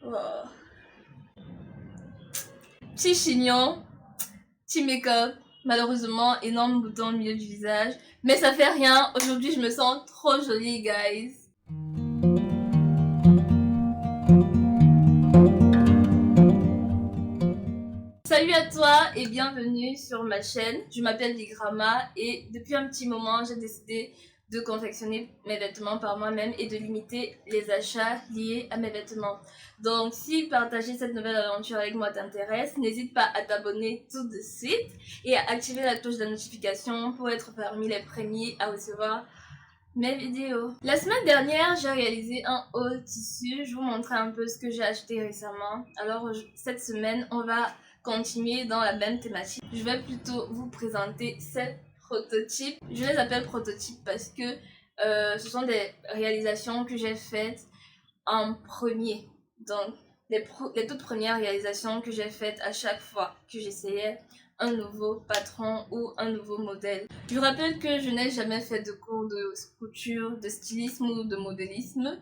Oh. Petit chignon, petit make-up, malheureusement énorme bouton au milieu du visage, mais ça fait rien, aujourd'hui je me sens trop jolie guys. Salut à toi et bienvenue sur ma chaîne, je m'appelle Ligrama et depuis un petit moment j'ai décidé de confectionner mes vêtements par moi-même et de limiter les achats liés à mes vêtements. Donc si partager cette nouvelle aventure avec moi t'intéresse, n'hésite pas à t'abonner tout de suite et à activer la cloche de notification pour être parmi les premiers à recevoir mes vidéos. La semaine dernière, j'ai réalisé un haul tissu. Je vous montrerai un peu ce que j'ai acheté récemment. Alors cette semaine, on va continuer dans la même thématique. Je vais plutôt vous présenter 7 prototypes. Je les appelle prototypes parce que ce sont des réalisations que j'ai faites en premier. Donc les toutes premières réalisations que j'ai faites à chaque fois que j'essayais un nouveau patron ou un nouveau modèle. Je vous rappelle que je n'ai jamais fait de cours de couture, de stylisme ou de modélisme.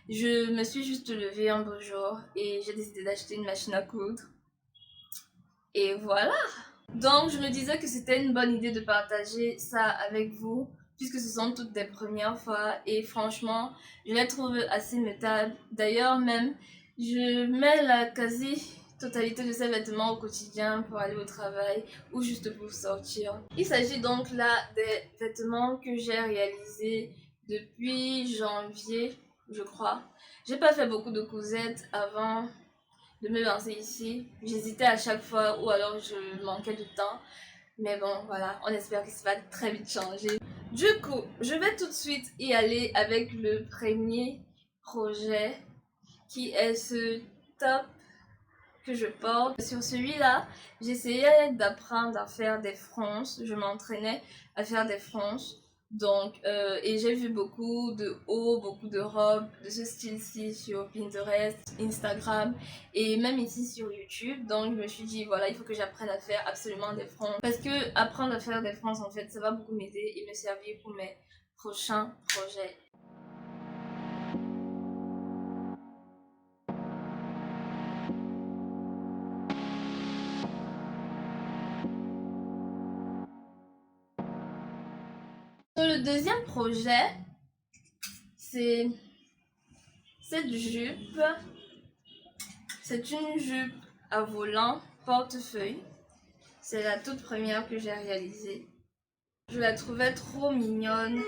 Je me suis juste levée un beau jour et j'ai décidé d'acheter une machine à coudre. Et voilà! Donc je me disais que c'était une bonne idée de partager ça avec vous puisque ce sont toutes des premières fois et franchement je les trouve assez métables. D'ailleurs même je mets la quasi-totalité de ces vêtements au quotidien pour aller au travail ou juste pour sortir. Il s'agit donc là des vêtements que j'ai réalisés depuis janvier je crois. J'ai pas fait beaucoup de cousettes avant de me lancer ici. J'hésitais à chaque fois ou alors je manquais de temps. Mais bon, voilà, on espère que ça va très vite changer. Du coup, je vais tout de suite y aller avec le premier projet qui est ce top que je porte. Sur celui-là, j'essayais d'apprendre à faire des fronces. Je m'entraînais à faire des fronces. Donc, et j'ai vu beaucoup de hauts, beaucoup de robes de ce style-ci sur Pinterest, Instagram et même ici sur YouTube. Donc, je me suis dit, voilà, il faut que j'apprenne à faire absolument des fronces. Parce que apprendre à faire des fronces, en fait, ça va beaucoup m'aider et me servir pour mes prochains projets. Sur le deuxième projet, c'est cette jupe. C'est une jupe à volant portefeuille. C'est la toute première que j'ai réalisée. Je la trouvais trop mignonne,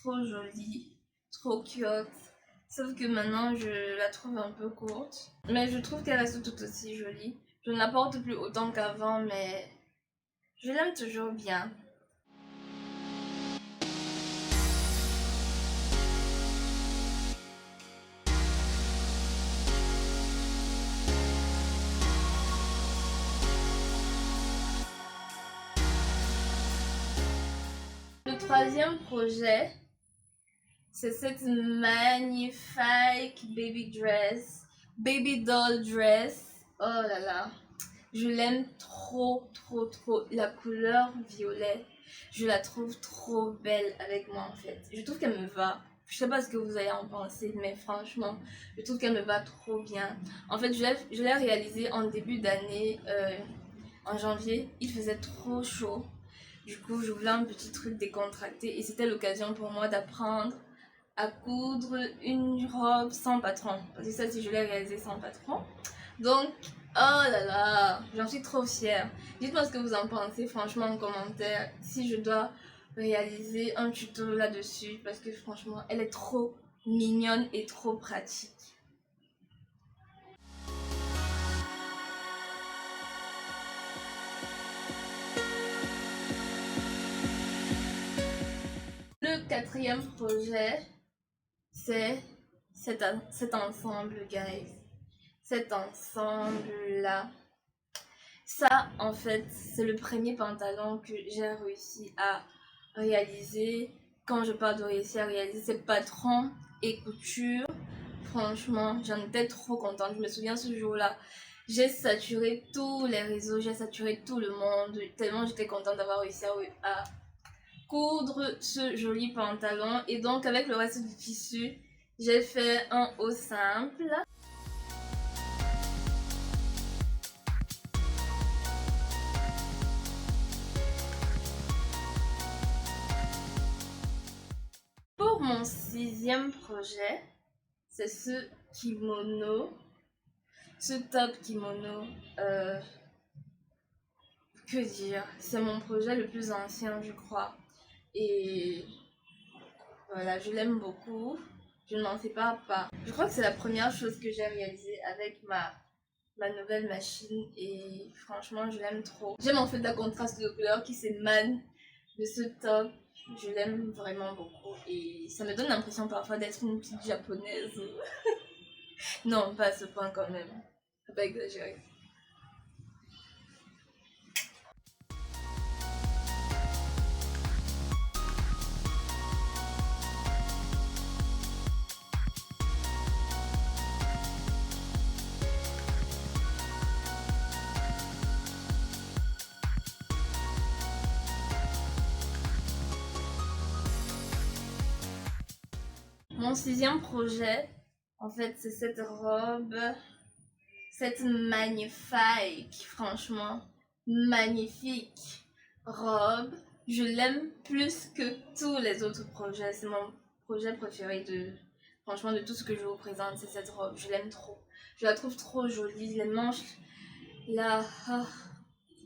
trop jolie, trop cute. Sauf que maintenant, je la trouve un peu courte. Mais je trouve qu'elle reste tout aussi jolie. Je ne la porte plus autant qu'avant, mais je l'aime toujours bien. Le troisième projet, c'est cette magnifique baby doll dress. Oh là là, je l'aime trop, trop, trop. La couleur violet, je la trouve trop belle avec moi en fait. Je trouve qu'elle me va. Je sais pas ce que vous allez en penser, mais franchement, je trouve qu'elle me va trop bien. En fait, je l'ai réalisée en début d'année, en janvier. Il faisait trop chaud. Du coup, je voulais un petit truc décontracté et c'était l'occasion pour moi d'apprendre à coudre une robe sans patron. Parce que ça, si je l'ai réalisé sans patron. Donc, oh là là, j'en suis trop fière. Dites-moi ce que vous en pensez, franchement, en commentaire. Si je dois réaliser un tuto là-dessus, parce que franchement, elle est trop mignonne et trop pratique. Le quatrième projet, c'est cet ensemble, guys. Cet ensemble-là. Ça, en fait, c'est le premier pantalon que j'ai réussi à réaliser. Quand je parle de réussir à réaliser, c'est patron et couture. Franchement, j'en étais trop contente. Je me souviens ce jour-là, j'ai saturé tous les réseaux, j'ai saturé tout le monde. Tellement j'étais contente d'avoir réussi à coudre ce joli pantalon. Et donc, avec le reste du tissu, j'ai fait un haut simple. Pour mon 6e projet, c'est ce kimono, ce top kimono. Que dire, c'est mon projet le plus ancien, je crois. Et voilà, je l'aime beaucoup. Je ne m'en sépare pas. Je crois que c'est la première chose que j'ai réalisée avec ma nouvelle machine et franchement, je l'aime trop. J'aime en fait la contraste de couleurs qui s'émane de ce top. Je l'aime vraiment beaucoup et ça me donne l'impression parfois d'être une petite japonaise. Non, pas à ce point quand même. Faut pas exagérer. Mon 6e projet, en fait, c'est cette robe, cette magnifique, franchement, magnifique robe. Je l'aime plus que tous les autres projets. C'est mon projet préféré franchement, de tout ce que je vous présente, c'est cette robe. Je l'aime trop. Je la trouve trop jolie. Les manches, là,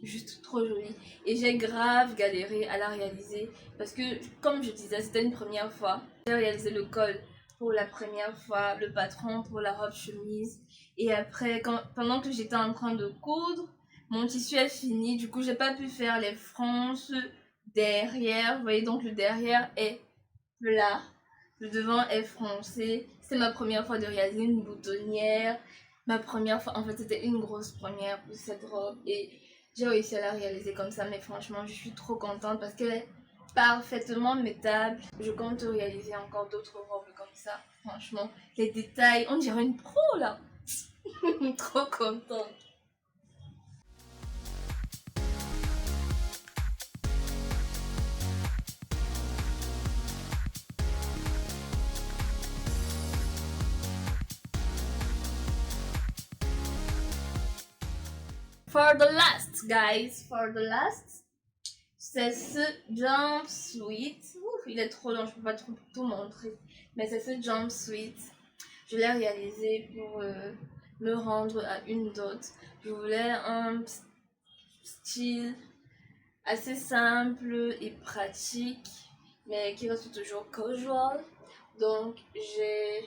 juste trop jolie. Et j'ai grave galéré à la réaliser parce que, comme je disais, c'était une première fois. J'ai réalisé le col pour la première fois, le patron pour la robe chemise. Et après, pendant que j'étais en train de coudre, mon tissu est fini. Du coup, j'ai pas pu faire les franges derrière. Vous voyez, donc le derrière est plat. Le devant est froncé. C'est ma première fois de réaliser une boutonnière. Ma première fois, en fait, c'était une grosse première pour cette robe. Et j'ai réussi à la réaliser comme ça. Mais franchement, je suis trop contente parce qu'elle est parfaitement métable. Je compte réaliser encore d'autres robes comme ça. Franchement, les détails, on dirait une pro là. Trop contente. For the last, guys, for the last, c'est ce jumpsuit. Ouf, il est trop long, je peux pas tout montrer. Mais c'est ce jumpsuit. Je l'ai réalisé pour me rendre à une dot. Je voulais un style assez simple et pratique, mais qui reste toujours casual. Donc j'ai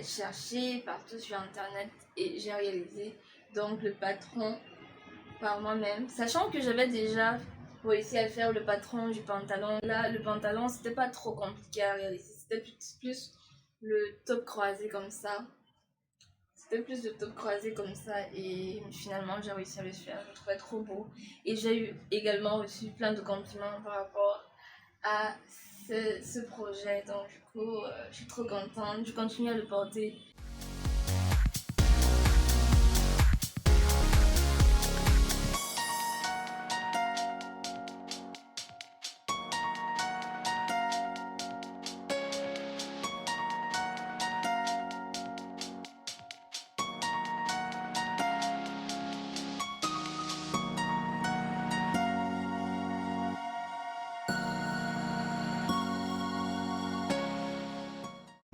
cherché partout sur internet et j'ai réalisé donc le patron par moi-même, sachant que j'avais déjà réussi à faire le patron du pantalon. Là, le pantalon, c'était pas trop compliqué à réaliser, c'était plus le top croisé comme ça. C'était plus de top croisé comme ça et finalement j'ai réussi à le faire. Je le trouvais trop beau et j'ai eu également reçu plein de compliments par rapport à ce projet. Donc du coup, je suis trop contente. Je continue à le porter.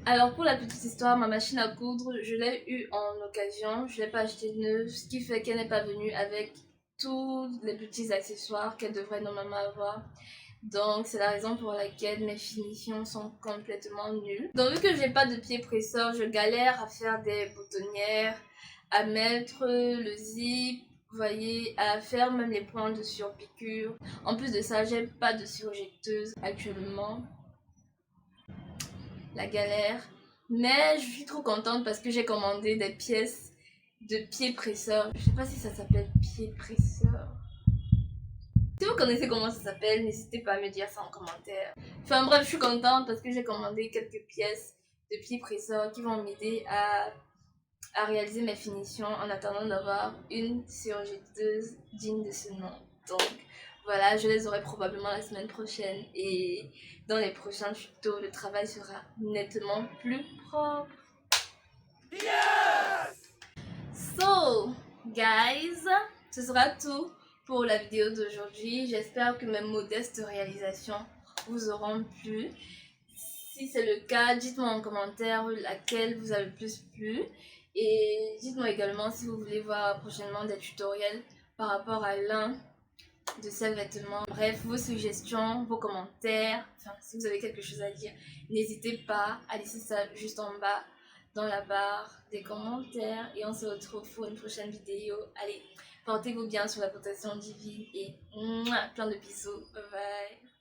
Alors pour la petite histoire, ma machine à coudre, je l'ai eue en occasion, je l'ai pas achetée neuve, ce qui fait qu'elle n'est pas venue avec tous les petits accessoires qu'elle devrait normalement avoir. Donc c'est la raison pour laquelle mes finitions sont complètement nulles. Donc vu que j'ai pas de pied presseur, je galère à faire des boutonnières, à mettre le zip, vous voyez, à faire même les points de surpiqûre. En plus de ça, j'ai pas de surjecteuse actuellement. La galère. Mais je suis trop contente parce que j'ai commandé des pièces de pied presseur. Je sais pas si ça s'appelle pied presseur. Si vous connaissez comment ça s'appelle, n'hésitez pas à me dire ça en commentaire. Enfin bref, je suis contente parce que j'ai commandé quelques pièces de pied presseur qui vont m'aider à réaliser mes finitions en attendant d'avoir une surjecteuse digne de ce nom. Donc voilà, je les aurai probablement la semaine prochaine et dans les prochains tutos, le travail sera nettement plus propre. Yes! So, guys, ce sera tout pour la vidéo d'aujourd'hui. J'espère que mes modestes réalisations vous auront plu. Si c'est le cas, dites-moi en commentaire laquelle vous a le plus plu. Et dites-moi également si vous voulez voir prochainement des tutoriels par rapport à l'un de ces vêtements. Bref, vos suggestions, vos commentaires, enfin si vous avez quelque chose à dire, n'hésitez pas à laisser ça juste en bas dans la barre des commentaires et on se retrouve pour une prochaine vidéo. Allez, portez-vous bien sur la protection divine et plein de bisous. Bye bye.